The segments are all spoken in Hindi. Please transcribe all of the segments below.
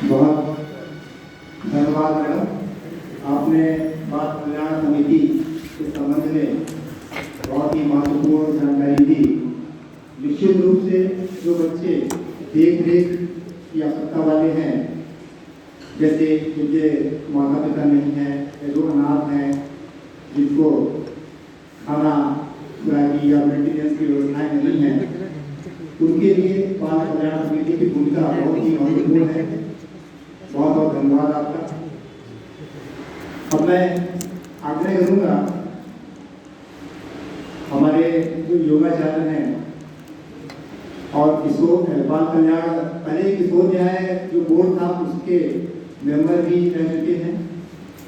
बहुत धन्यवाद मैडम, आपने बाल कल्याण समिति के संबंध में बहुत ही महत्वपूर्ण जानकारी दी। निश्चित रूप से जो बच्चे देख रेख की आवश्यकता वाले हैं, जैसे जिनके माता पिता नहीं हैं या जो अनाथ हैं, जिनको खाना खुराकी या मेंटेनेंस की योजनाएं नहीं हैं, उनके लिए बाल कल्याण समिति की भूमिका बहुत ही महत्वपूर्ण है। बहुत बहुत धन्यवाद आपका। अब मैं आग्रह करूंगा हमारे जो योगाचार्य हैं और किशोर बाल कल्याण, पहले किशोर न्याय जो बोर्ड था उसके मेंबर भी रह चुके हैं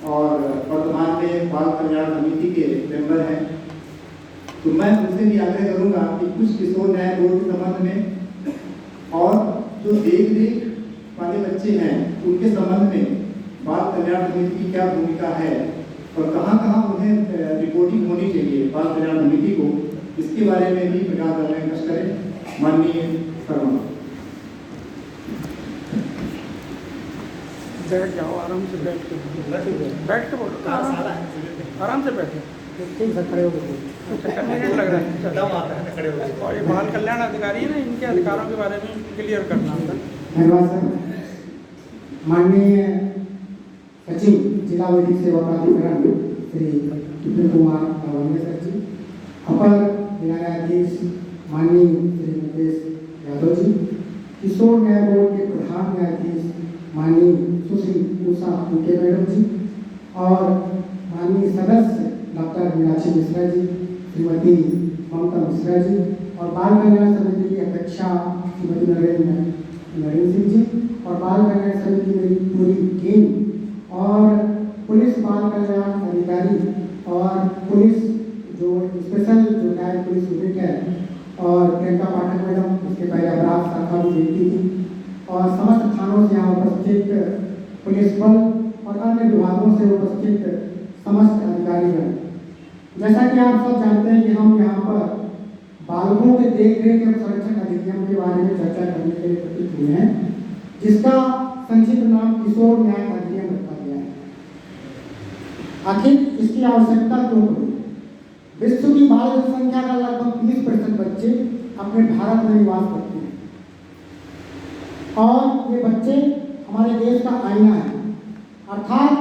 और वर्तमान में बाल कल्याण समिति के मेंबर हैं, तो मैं उनसे भी आग्रह करूंगा कि कुछ किशोर न्याय बोर्ड के संबंध में और जो देख रेख वाले बच्चे हैं उनके संबंध में बाल कल्याण समिति की क्या भूमिका है और कहाँ कहाँ उन्हें रिपोर्टिंग होनी चाहिए बाल कल्याण समिति को, इसके बारे में भी प्रकाश डालने का कष्ट करें। माननीय शर्मा। बैठ जाओ, आराम से बैठ के बोलो, आराम से बैठो। खड़े हो गए, कन्वीनियंट लग रहा है, दम आता है खड़े हो गए। और ये बाल कल्याण अधिकारी है ना, इनके अधिकारों के बारे में क्लियर करना होता है। धन्यवाद सर। माननीय सचिव जिला विधिक सेवा प्राधिकरण श्री विपिन कुमार लावण्य सर जी, अपर जिला न्यायाधीश माननीय श्री मुकेश यादव जी, किशोर न्याय बोर्ड के प्रधान न्यायाधीश माननीय सुश्री उषा उनके मैडम जी और माननीय सदस्य डॉक्टर मीनाक्षी मिश्रा जी, श्रीमती ममता मिश्रा जी और बाल कल्याण समिति की अध्यक्षा श्रीमती नरेंद्र सिंह जी और बाल कल्याण समिति मेरी पूरी टीम और पुलिस बाल कल्याण अधिकारी और पुलिस जो स्पेशल जो न्याय पुलिस यूनिट है और प्रियंका पाठक मैडम, उसके पहले अपराध शाखा भी देखती थी और समस्त थानों से यहाँ उपस्थित पुलिस बल और अन्य विभागों से उपस्थित समस्त अधिकारीगण, जैसा कि आप सब जानते हैं कि हम यहाँ पर बालकों के देख रेख एवं संरक्षण अधिनियम के बारे में चर्चा करने के लिए उपस्थित हुए हैं, जिसका संक्षिप्त नाम किशोर न्याय अधिनियम रखा गया है। आखिर इसकी आवश्यकता क्यों पड़ी? विश्व की बाल जनसंख्या का लगभग 20% बच्चे अपने भारत में निवास करते हैं और ये बच्चे हमारे देश का आईना है, अर्थात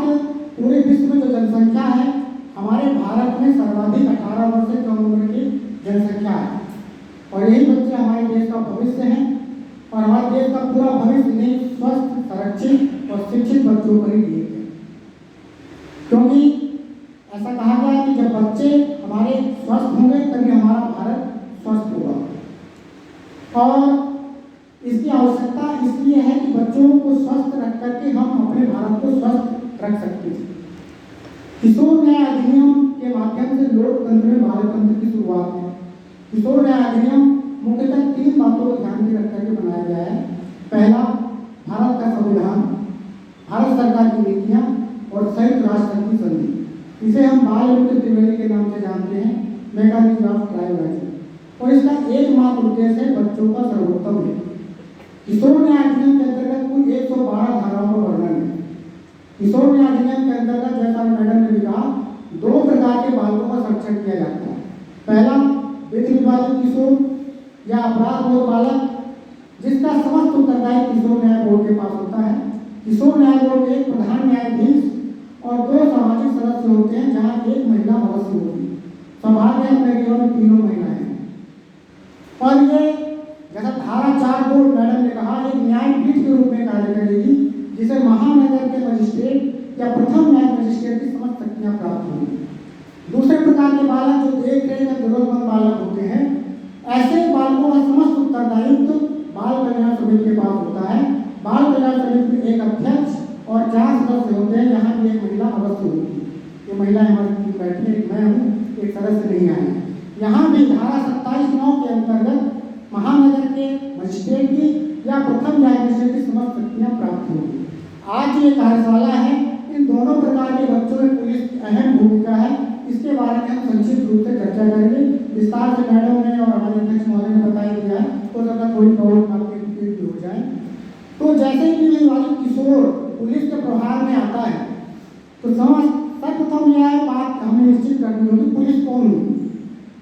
पूरे विश्व में जो जनसंख्या है हमारे भारत में सर्वाधिक 18 वर्ष से कम उम्र की जनसंख्या है और यही बच्चे हमारे देश का भविष्य हैं और हमारे देश का पूरा भविष्य नहीं स्वस्थ, संरक्षित और शिक्षित बच्चों पर ही दिए गए, क्योंकि ऐसा कहा गया है कि जब बच्चे हमारे स्वस्थ होंगे तभी हमारा भारत स्वस्थ होगा और इसकी आवश्यकता इसलिए है कि बच्चों को स्वस्थ रख करके हम अपने भारत को स्वस्थ रख सकते हैं। किशोर न्याय अधिनियम के माध्यम से लोकतंत्र में बालतंत्र की शुरुआत है। किशोर न्याय अधिनियम मुख्यतः 3 बातों को ध्यान में रख करके बनाया गया है। पहला, भारत का संविधान, भारत सरकार की नीतियां और संयुक्त राष्ट्र संघ की संधि, इसे हम बाल मित्र त्रिवेदी के नाम से जानते हैं, मैकेनिज्म ऑफ ट्राइब राइट्स, और इसका एकमात्र उद्देश्य है बच्चों का सर्वोत्तम हित। किशोर न्याय अधिनियम के अंतर्गत कुल 112 धाराओं का वर्णन है। किशोर न्याय अधिनियम के अंतर्गत, जैसा मैडम ने भी कहा, 2 प्रकार के बालकों का संरक्षण किया जाता है। पहला, विधि विभाजित किशोर या अपराध बोध बालक, जिसका समस्त उत्तरदायी किशोर न्याय बोर्ड के पास होता है। किशोर न्याय बोर्ड में एक प्रधान न्यायाधीश और 2 सामाजिक सदस्य होते हैं, जहां एक महिला अवश्य होती है। सौभाग्य अपने जीवन में 3 महिलाएं हैं और ये जैसा धारा 4 बोर्ड मैडम ने कहा, एक न्यायपीठ के रूप में कार्य करेगी, जिसे महानगर के मजिस्ट्रेट या प्रथम न्याय मजिस्ट्रेट की समस्त शक्तियां प्राप्त होंगी। दूसरे प्रकार के बालक जो देख रेख या जरूरतमंद बालक होते हैं, ऐसे बालकों का समस्त उत्तरदायित्व बाल कल्याण समिति के पास होता है। बाल कल्याण समिति में एक अध्यक्ष और 4 सदस्य होते हैं, यहाँ भी एक महिला अवश्य होती है। ये महिला हमारे बैठने, मैं हूँ, एक सदस्य नहीं आए हैं। यहाँ भी धारा 27(9) के अंतर्गत महानगर के मजिस्ट्रेट की या प्रथम न्याय मजिस्ट्रेट की समस्त शक्तियां प्राप्त होंगी। आज ये कार्यशाला है, इन दोनों प्रकार के बच्चों में पुलिस की अहम भूमिका है, इसके बारे में हम संक्षिप्त रूप से चर्चा करेंगे। विस्तार से मैडम ने और हमारे अध्यक्ष महोदय ने बताया दिया है, तो ज़्यादा थोड़ी बहुत आपके भी हो जाए। तो जैसे कि वाली किशोर पुलिस के प्रभार में आता है तो सर्वप्रथम यह बात हमें निश्चित करनी होगी, पुलिस कौन होगी?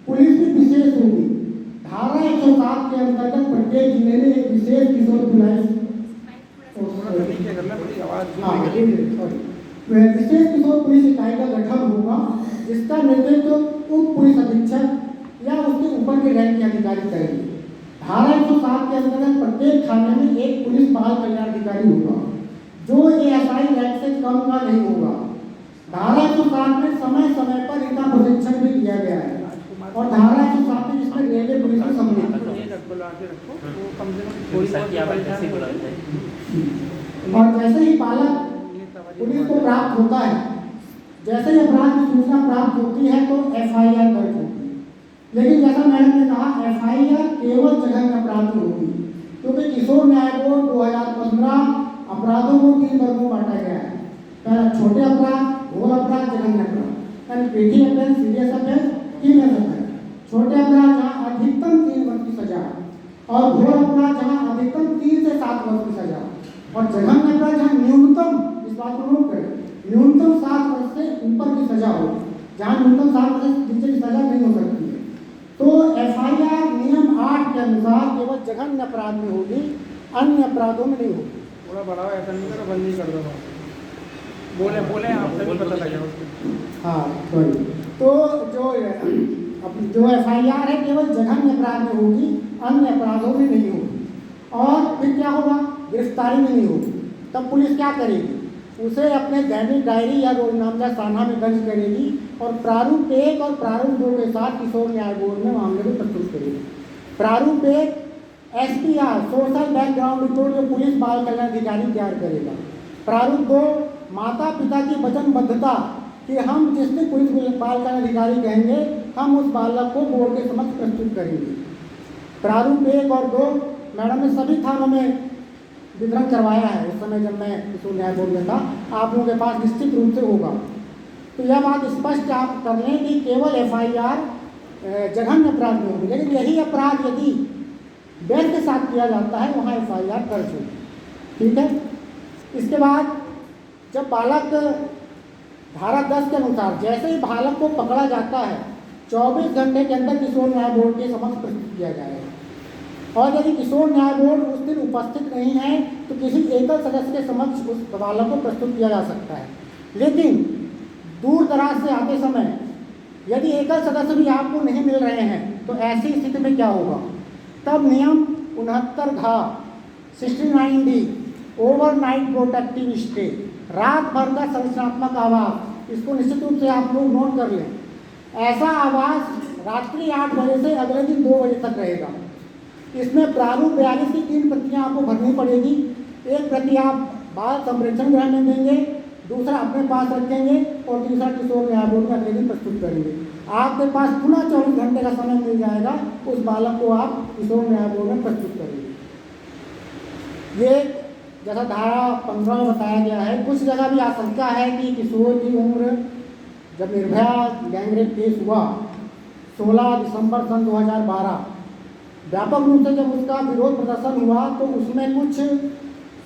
पुलिस भी विशेष होगी। धारा 107 के अंतर्गत प्रत्येक जिले में एक विशेष किशोर पुलिस विशेष किशोर पुलिस इकाई का गठन होगा, जिसका नेतृत्व उप पुलिस अधीक्षक या उसके ऊपर के रैंक के अधिकारी करेंगे। धारा 107 के अंतर्गत प्रत्येक थाने में एक पुलिस बाल कल्याण अधिकारी होगा जो एएसआई रैंक से कम का नहीं होगा। धारा 107 में समय समय पर इनका प्रशिक्षण भी दिया गया है और धारा 107 में जिसमें रेलवे पुलिस को सम्मिलित और जैसे ही बालक पुलिस को प्राप्त होता है, जैसे ही अपराध की सूचना प्राप्त होती है तो एफआईआर दर्ज होती है। लेकिन जैसा मैडम ने कहा, एफआईआर केवल जघन्य अपराध में होगी, क्योंकि किशोर न्याय बोर्ड 2015 अपराधों को 3 वर्गों में बांटा गया है। पहला छोटे अपराध, घोर अपराध, जघन्य अपराध, यानी पेटी अपराध, सीरियस अपराध, हीनस अपराध। छोटे अपराध जहाँ अधिकतम 3 वर्ष की सजा और घोर अपराध जहाँ अधिकतम 3 से 7 वर्ष की सजा और जघन्य अपराध जहाँ न्यूनतम, इस बात को नोट करें, न्यूनतम 7 वर्ष से ऊपर की सजा हो, जहाँ न्यूनतम 7 वर्ष से नीचे की सजा नहीं हो सकती है। तो एफआईआर नियम 8 के अनुसार केवल जघन्य अपराध में होगी, अन्य अपराधों में नहीं होगी। थोड़ा बढ़ावा ऐसा नहीं करो, बंद नहीं कर दो, बोले आपसे भी पता लगे उसको। हाँ सॉरी, तो जो एफआईआर है केवल जघन्य अपराध में होगी, अन्य अपराधों में नहीं होगी। और फिर क्या होगा? गिरफ्तारी में नहीं होगी। तब पुलिस क्या करेगी? उसे अपने दैनिक डायरी या रोजनामा साना में दर्ज करेगी और प्रारूप 1 और प्रारूप 2 के साथ किशोर न्याय बोर्ड में मामले को प्रस्तुत करेगी। प्रारूप 1 एसपीआर सोशल बैकग्राउंड रिपोर्ट जो पुलिस बाल कल्याण अधिकारी तैयार करेगा। प्रारूप 2 माता पिता की वचनबद्धता कि हम जिसने पुलिस बाल कल्याण अधिकारी कहेंगे हम उस बालक को बोर्ड के समक्ष प्रस्तुत करेंगे। प्रारूप 1 और 2 मैडम ने सभी थानों में वितरण करवाया है। उस समय जब मैं किशोर न्याय बोर्ड में था, आप लोगों के पास निश्चित रूप से होगा। तो यह बात स्पष्ट आप कर लें कि केवल एफआईआर जघन्य अपराध में होगी, लेकिन यही अपराध यदि बेल के साथ किया जाता है वहाँ एफआईआर दर्ज होगी। ठीक है। इसके बाद जब बालक धारा 10 के अनुसार जैसे ही बालक को पकड़ा जाता है 24 घंटे के अंदर किशोर न्याय बोर्ड के समक्ष प्रस्तुत किया जाएगा। और यदि किशोर न्याय बोर्ड उस दिन उपस्थित नहीं है तो किसी एकल सदस्य के समक्ष उस बालक को प्रस्तुत किया जा सकता है। लेकिन दूर दराज से आते समय यदि एकल सदस्य भी आपको नहीं मिल रहे हैं तो ऐसी स्थिति में क्या होगा? तब नियम 69D ओवरनाइट प्रोटेक्टिव स्टे, रात भर का संरचनात्मक आवास, इसको निश्चित रूप से आप लोग नोट कर लें। ऐसा आवास रात्रि 8 बजे से अगले दिन 2 बजे तक रहेगा। इसमें प्रारूप 42 की 3 प्रतियां आपको भरनी पड़ेगी। एक प्रति आप बाल संप्रेक्षण गृह में देंगे, दूसरा अपने पास रखेंगे और तीसरा किशोर न्याय बोर्ड में अगले दिन प्रस्तुत करेंगे। आपके पास पुनः 24 घंटे का समय मिल जाएगा, उस बालक को आप किशोर न्याय बोर्ड में प्रस्तुत करेंगे। ये जैसा धारा 15 में बताया गया है। कुछ जगह भी आशंका है कि किशोर की उम्र, जब निर्भया गैंगरेप केस हुआ 16 दिसंबर सन 2012, व्यापक रूप से जब उसका विरोध प्रदर्शन हुआ तो उसमें कुछ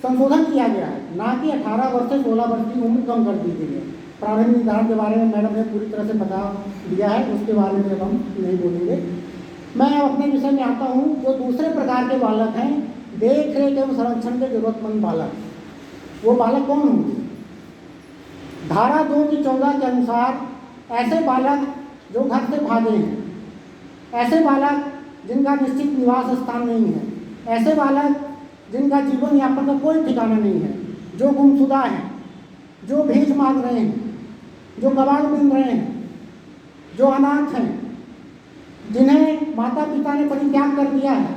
संशोधन किया गया है, ना कि 18 वर्ष से 16 वर्ष की उम्र कम कर दी गई है। प्रारंभिक निर्धारण के बारे में मैडम ने पूरी तरह से बता दिया है, उसके बारे में हम नहीं बोलेंगे। मैं अपने विषय में आता हूँ। जो दूसरे प्रकार के बालक हैं, देख रेख एवं संरक्षण के जरूरतमंद बालक, वो बालक कौन होंगे? धारा 2 की 14 के अनुसार ऐसे बालक जो घर से भागे हैं, ऐसे बालक जिनका निश्चित निवास स्थान नहीं है, ऐसे बालक जिनका जीवन यापन का कोई ठिकाना नहीं है, जो गुमशुदा हैं, जो भीख मांग रहे हैं, जो कबाड़ बीन रहे हैं, जो अनाथ हैं, जिन्हें माता पिता ने परित्याग कर दिया है,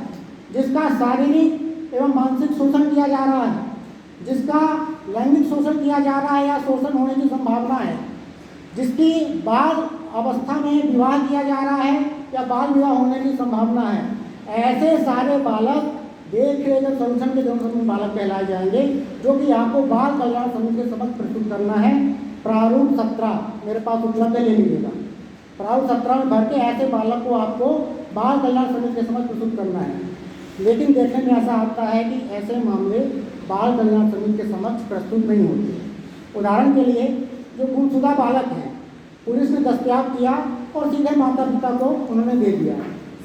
जिसका शारीरिक एवं मानसिक शोषण किया जा रहा है, जिसका लैंगिक शोषण किया जा रहा है या शोषण होने की संभावना है, जिसकी बाल अवस्था में विवाह किया जा रहा है या बाल विवाह होने की संभावना है, ऐसे सारे बालक देख रेख संरक्षण के जरूरतमंद बालक कहलाए जाएंगे, जो कि आपको बाल कल्याण समूह के समक्ष प्रस्तुत करना है। प्रारूप 17 मेरे पास उपलब्ध है, ले लीजिएगा। प्रारूप 17 में भर के ऐसे बालक को आपको बाल कल्याण समूह के समक्ष प्रस्तुत करना है। लेकिन देखने में ऐसा आता है कि ऐसे मामले बाल कल्याण समिति के समक्ष प्रस्तुत नहीं होते। उदाहरण के लिए जो गुमशुदा बालक हैं, पुलिस ने दस्तयाब किया और सीधे माता पिता को उन्होंने दे दिया।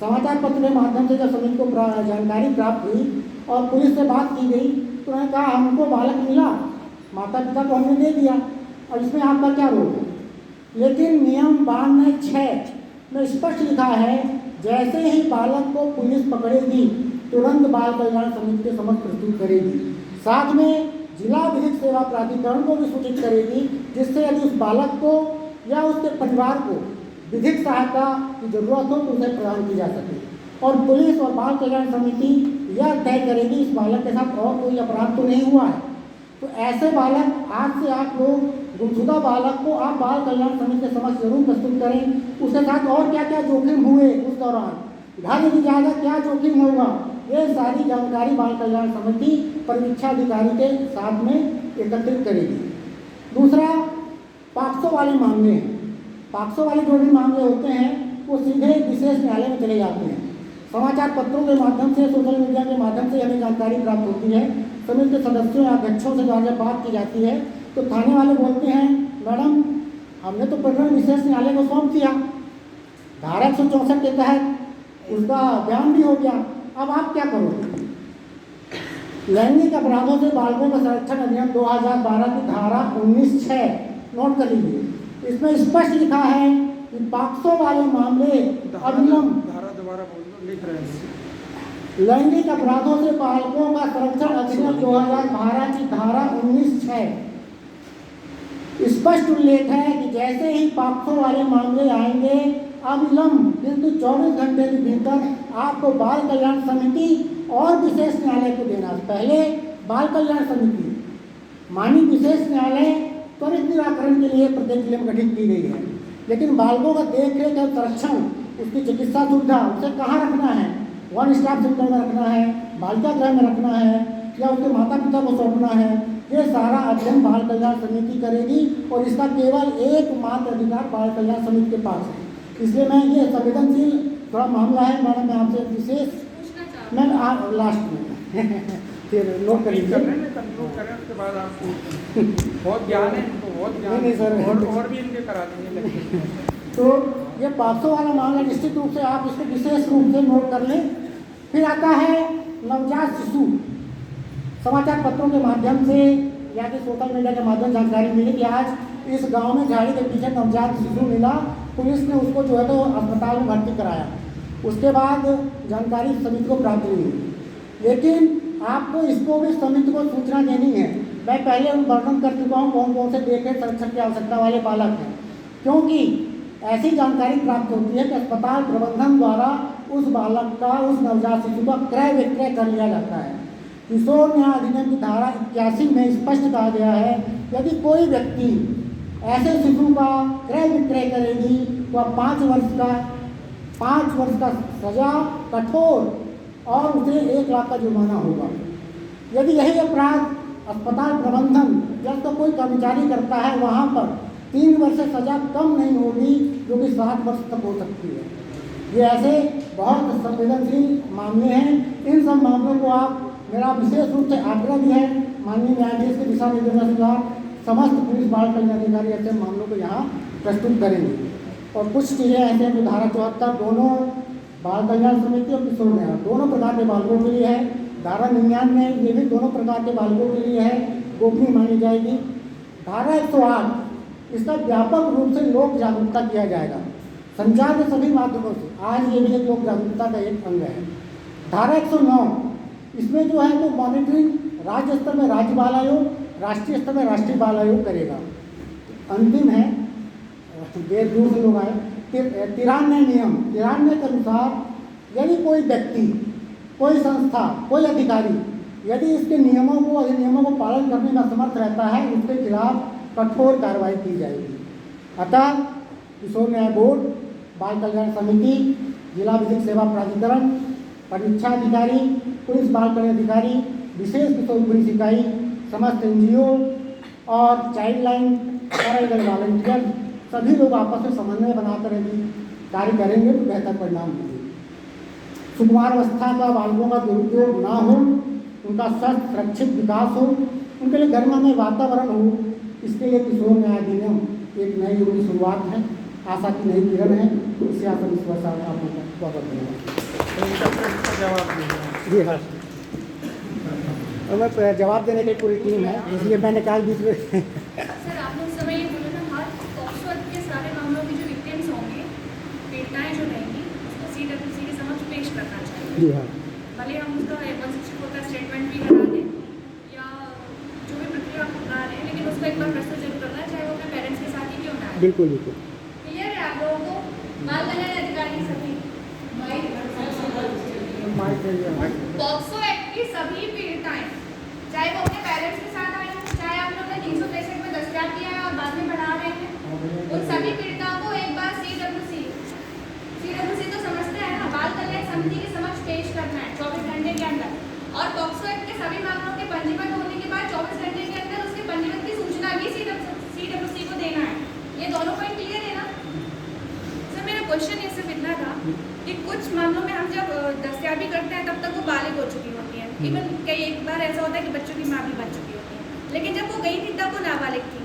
समाचार पत्र के माध्यम से जब समिति को जानकारी प्राप्त हुई और पुलिस से बात की गई तो उन्होंने कहा हमको बालक मिला, माता पिता को हमने दे दिया और इसमें आपका क्या रोल है। लेकिन नियम 92(6) में स्पष्ट लिखा है जैसे ही बालक को पुलिस पकड़ेगी तुरंत बाल कल्याण समिति के समक्ष प्रस्तुत करेगी, साथ में जिला विधिक सेवा प्राधिकरण को भी सूचित करेगी, जिससे यदि उस बालक को या उसके परिवार को विधिक सहायता की जरूरत हो तो उसे प्रदान की जा सके। और पुलिस और बाल कल्याण समिति यह तय करेगी इस बालक के साथ और कोई अपराध तो नहीं हुआ है। तो ऐसे बालक, आज से आप लोग गुमशुदा बालक को आप बाल कल्याण समिति के समक्ष जरूर प्रस्तुत करें। उसके साथ और क्या क्या जोखिम हुए उस दौरान, घर यदि जाएगा क्या जोखिम होगा, ये सारी जानकारी बाल कल्याण समिति परीक्षा अधिकारी के साथ में एकत्रित करेगी। दूसरा, पॉक्सो वाले मामले हैं। पॉक्सो वाले जो भी मामले होते हैं वो सीधे विशेष न्यायालय में चले जाते हैं। समाचार पत्रों के माध्यम से, सोशल मीडिया के माध्यम से हमें जानकारी प्राप्त होती है। समिति के सदस्यों या अध्यक्षों से जब बात की जाती है तो थाने वाले बोलते हैं मैडम हमने तो प्रकरण विशेष न्यायालय को सौंप दिया, धारा 164 के तहत उसका बयान भी हो गया, अब आप क्या करोगे। लैंगिक अपराधों से बालकों का संरक्षण अधिनियम 2012 की धारा 19(6) नोट कर लीजिए। इसमें स्पष्ट लिखा है कि पॉक्सो वाले मामले अविलंब, धारा दोबारा लिख रहे हैं, लैंगिक अपराधों से बालकों का संरक्षण अधिनियम 2012 की धारा 19(6) स्पष्ट उल्लेख है कि जैसे ही पॉक्सो वाले मामले आएंगे अविलंब किंतु 24 घंटे के भीतर आपको बाल कल्याण समिति और विशेष न्यायालय को देना। पहले बाल कल्याण समिति, माननीय विशेष न्यायालय त्वरित निराकरण के लिए प्रत्येक जिले में गठित की गई है, लेकिन बालकों का देख रेख और संरक्षण, उसकी चिकित्सा सुविधा उसे कहाँ रखना है, वन स्टॉप सेंटर में रखना है, बालिका गृह में रखना है या उसके माता पिता को सौंपना है, ये सारा अध्ययन बाल कल्याण समिति करेगी और इसका केवल एकमात्र अधिकार बाल कल्याण समिति के पास है। इसलिए मैं ये संवेदनशील थोड़ा मामला है, मैडम मैं आपसे विशेष मैं लास्ट में फिर नोट कर लीजिए, कंक्लूड करें उसके बाद आप बहुत ज्ञान है इनको, बहुत ज्ञान नहीं सर, और भी इनके करा देंगे। तो ये पॉक्सो वाला मामला निश्चित रूप से आप इसको विशेष रूप से नोट कर लें। फिर आता है नवजात शिशु। समाचार पत्रों के माध्यम से या कि सोशल मीडिया के माध्यम से जानकारी मिली कि आज इस गांव में झाड़ी के पीछे नवजात शिशु मिला, पुलिस ने उसको जो है तो अस्पताल में भर्ती कराया। उसके बाद जानकारी समिति को प्राप्त हुई, लेकिन आपको इसको भी समिति को सूचना देनी है। मैं पहले वर्णन कर चुका हूँ कौन कौन से देखे संरक्षण की आवश्यकता वाले बालक हैं, क्योंकि ऐसी जानकारी प्राप्त होती है कि अस्पताल प्रबंधन द्वारा उस बालक का, उस नवजात शिशु का क्रय विक्रय कर लिया जाता है। किशोर न्याय अधिनियम की धारा 81 में स्पष्ट कहा गया है यदि कोई व्यक्ति ऐसे शिशु का क्रय विक्रय करेगी तो अब 5 वर्ष का सजा कठोर और उसे 1 लाख का जुर्माना होगा। यदि यही अपराध अस्पताल प्रबंधन जब तो कोई कर्मचारी करता है वहाँ पर 3 वर्ष से सजा कम नहीं होगी, जो कि 7 वर्ष तक हो सकती है। ये ऐसे बहुत संवेदनशील मामले हैं। इन सब मामलों को आप, मेरा विशेष रूप से आग्रह भी है माननीय न्यायाधीश के दिशा निर्देशानुसार समस्त पुलिस बाल कल्याण अधिकारी ऐसे मामलों को यहाँ प्रस्तुत करेंगे। और कुछ चीज़ें ऐसे हैं जो धारा 74 दोनों बाल कल्याण समिति और किशोर न्याय दोनों प्रकार के बालकों के लिए है। धारा 99 ये भी दोनों प्रकार के बालकों के लिए है, गोपनीय मानी जाएगी। धारा 108 इसका व्यापक रूप से लोक जागरूकता किया जाएगा संचार के सभी माध्यमों से। आज ये भी एक लोक जागरूकता का एक अंग है। धारा 109 इसमें जो है तो मॉनिटरिंग राज्य स्तर में राज्य बाल आयोग, राष्ट्रीय स्तर में राष्ट्रीय बाल आयोग करेगा। अंतिम है, देर दूर से लोग आए, 93 नियम 93 के अनुसार यदि कोई व्यक्ति, कोई संस्था, कोई अधिकारी यदि इसके नियमों को, अधिनियमों को पालन करने में असमर्थ रहता है उसके खिलाफ कठोर कार्रवाई की जाएगी। अतः किशोर न्याय बोर्ड, बाल कल्याण समिति, जिला विधिक सेवा प्राधिकरण, परीक्षा अधिकारी, पुलिस बाल कल्याण अधिकारी, विशेष किशोर पुलिस इकाई, समस्त NGO और चाइल्ड लाइन पैरालीगल वॉलंटियर सभी लोग आपस में समन्वय बनाकर यदि कार्य करेंगे तो बेहतर परिणाम होंगे। सुकुमारावस्था का बालकों का दुरुपयोग ना हो, उनका स्वस्थ सुरक्षित विकास हो, उनके लिए गर्ममय वातावरण हो, इसके लिए किशोर न्याय अधिनियम एक नई युग की शुरुआत है, आशा की नई किरण है। इसे आप विश्वास आप स्वागत करेंगे। जवाब दीजिए। जी हाँ, और मैं जवाब देने की पूरी टीम है, इसलिए मैंने कहा बीच में सर आपने उस समय ये बोला ना, हर पॉक्सो एक्ट के सारे मामलों की जो विक्टिम्स होंगे, पीड़िताएं जो रहेंगी, उसको CWC के समक्ष पेश करना चाहिए। जी हाँ, भले हम उसका 164 का स्टेटमेंट भी करा दें या जो भी प्रक्रिया आप करा रहे हैं, लेकिन उसको एक बार प्रस्तुत जरूर करना है, चाहे वो अपने पेरेंट्स के साथ ही क्यों ना आए। बिल्कुल बिल्कुल। क्लियर है आप लोगों को? बाल कल्याण अधिकारी सभी पॉक्सो एक्ट की सभी पीड़िताएं, चाहे वो अपने पेरेंट्स के साथ आए हैं, चाहे आप लोग ने 363 में दस्तयाब किया है और बाद में बढ़ा रहे हैं, उन सभी पीड़िताओं को एक बार CWC तो समझते हैं ना, बाल कल्याण समिति के समक्ष पेश करना है 24 घंटे के अंदर, और पॉक्सो एक्ट के सभी मामलों के पंजीबद्ध होने के बाद 24 घंटे के अंदर उसके पंजीबद्ध की सूचना भी CWC को देना है। ये दोनों पॉइंट क्लियर है ना? सर मेरा क्वेश्चन ये सिर्फ इतना था कि कुछ मामलों में हम जब दस्तयाबी करते हैं तब तक वो बालिग हो चुकी होती है, इवन कई एक बार ऐसा होता है कि बच्चों की माँ भी बन चुकी होती है, लेकिन जब वो गई थी तब वो नाबालिग थी,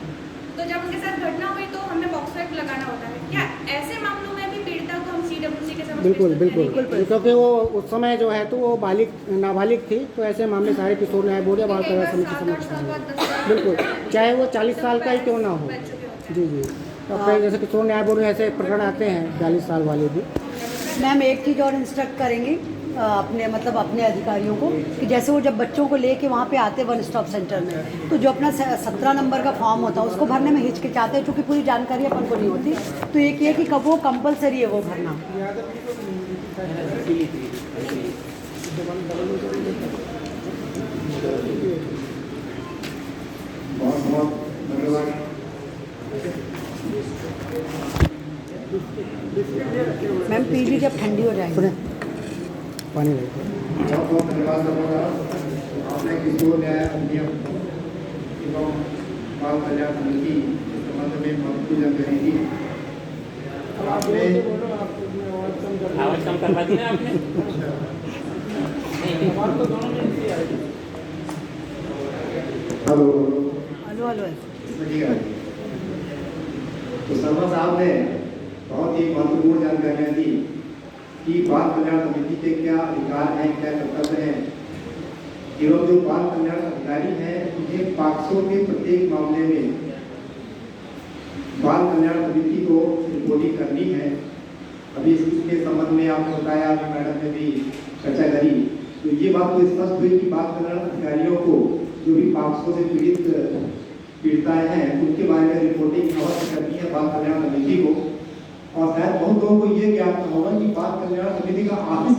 तो जब उनके साथ घटना हुई तो हमें पॉक्सो एक्ट लगाना होता है। क्या ऐसे मामलों में भी पीड़िता को हम CWC के समक्ष बिल्कुल पेश करते बिल्कुल, हैं? क्योंकि वो उस समय जो है तो वो नाबालिग थी, तो ऐसे मामले सारे किशोर न्याय बोर्ड या बाल कई कल्याण बार समिति 7-8 साल बाद समक्ष दस्तयाब बिल्कुल, होता है, चाहे वो 40 साल का ही क्यों ना हो। बन चुके होते हैं। जी जी, तो फिर जैसे किशोर न्याय बोर्ड में ऐसे प्रकरण आते हैं 42 साल वाले भी। मैम एक चीज़ और इंस्ट्रक्ट करेंगी अपने मतलब अपने अधिकारियों को कि जैसे वो जब बच्चों को लेके वहाँ पे आते वन स्टॉप सेंटर में, तो जो अपना 17 नंबर का फॉर्म होता है उसको भरने में हिचकिचाते हैं, क्योंकि पूरी जानकारी अपन को नहीं होती, तो एक ये कि कब वो कंपलसरी है वो भरना। बहुत बहुत धन्यवाद। मैम पी ली जब ठंडी हो जाएगी। सुने पानी लेते बहुत बहुत धन्यवाद होगा आपने किशोर न्याय अधिनियम एवं बाल कल्याण समिति के संबंध में महत्वपूर्ण जानकारी दी। आपने आवाज कम करवा दी ना आपने। हेलो हेलो हेलो तो शर्मा साहब ने बहुत ही महत्वपूर्ण जानकारियाँ दी कि बाल कल्याण समिति के क्या अधिकार हैं, क्या कर्तव्य हैं, एवं जो बाल कल्याण अधिकारी हैं उन्हें पॉक्सो के प्रत्येक मामले में बाल कल्याण समिति को रिपोर्टिंग करनी है। अभी इसके संबंध में आपने बताया, अभी मैडम ने भी चर्चा करी, तो ये बात तो स्पष्ट हुई कि बाल कल्याण अधिकारियों को जो भी पॉक्सो से पीड़िताएं हैं उनके बारे में रिपोर्टिंग अवश्य करनी है बाल कल्याण समिति को। और शायद बहुत लोगों को ये ज्ञात न होगा कि बाल कल्याण समिति का ऑफिस